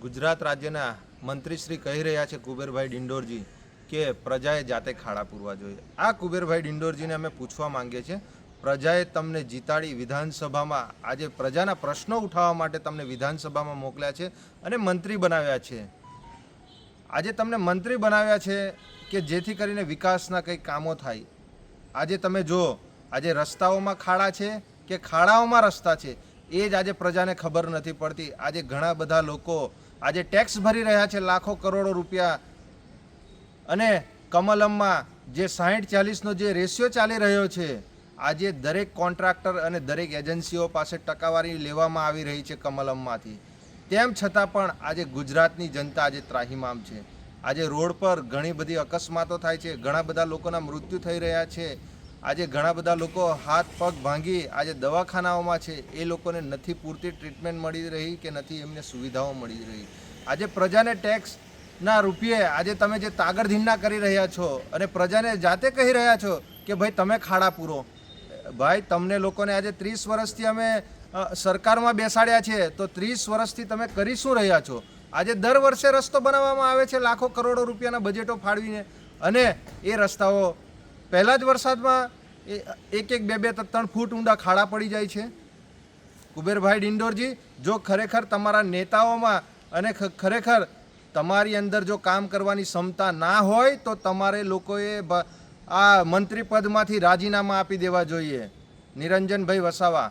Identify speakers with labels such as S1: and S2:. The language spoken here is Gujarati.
S1: ગુજરાત રાજ્યના મંત્રીશ્રી કહી રહ્યા છે કુબેરભાઈ ડિંડોરજી કે પ્રજાએ જાતે ખાડા પૂરવા જોઈએ. આ કુબેરભાઈ ડિંડોરજીને અમે પૂછવા માંગીએ છીએ, પ્રજાએ તમને જીતાડી વિધાનસભામાં આજે પ્રજાના પ્રશ્નો ઉઠાવવા માટે તમને વિધાનસભામાં મોકલ્યા છે અને મંત્રી બનાવ્યા છે. આજે તમને મંત્રી બનાવ્યા છે કે જેથી કરીને વિકાસના કંઈક કામો થાય. આજે તમે જો આજે રસ્તાઓમાં ખાડા છે કે ખાડાઓમાં રસ્તા છે એ જ આજે પ્રજાને ખબર નથી પડતી. આજે ઘણા બધા લોકો આજે ટેક્સ ભરી રહ્યા છે લાખો કરોડો રૂપિયા, અને કમલમમાં જે 60-40નો જે રેશિયો ચાલી રહ્યો છે, આજે દરેક કોન્ટ્રાક્ટર અને દરેક એજન્સીઓ પાસે ટકાવારી લેવામાં આવી રહી છે કમલમમાંથી. તેમ છતાં પણ આજે ગુજરાતની જનતા આજે ત્રાહિમામ છે. આજે રોડ પર ઘણી બધી અકસ્માતો થાય છે, ઘણા બધા લોકોના મૃત્યુ થઈ રહ્યા છે. આજે ઘણા બધા લોકો હાથ પગ ભાંગી આજે દવાખાનાઓમાં છે. એ લોકોને નથી પૂરતી ટ્રીટમેન્ટ મળી રહી કે નથી એમને સુવિધાઓ મળી રહી. આજે પ્રજાને ટેક્સના રૂપિયે આજે તમે જે તાગડધીંડા કરી રહ્યા છો અને પ્રજાને જાતે કહી રહ્યા છો કે ભાઈ તમે ખાડા પૂરો. ભાઈ તમને લોકોને આજે 30 વર્ષથી અમે સરકારમાં બેસાડ્યા છે, તો 30 વર્ષથી તમે કરી શું રહ્યા છો? આજે દર વર્ષે રસ્તો બનાવવામાં આવે છે લાખો કરોડો રૂપિયાના બજેટો ફાળવીને, અને એ રસ્તાઓ પહેલાં જ વરસાદમાં 1-2-3 ફૂટ ઊંડા ખાડા પડી જાય છે. કુબેરભાઈ ડિંડોરજી, જો ખરેખર તમારા નેતાઓમાં અને ખરેખર તમારી અંદર જો કામ કરવાની ક્ષમતા ના હોય તો તમારે લોકોએ આ મંત્રી પદમાંથી રાજીનામા આપી દેવા જોઈએ. નિરંજનભાઈ વસાવા.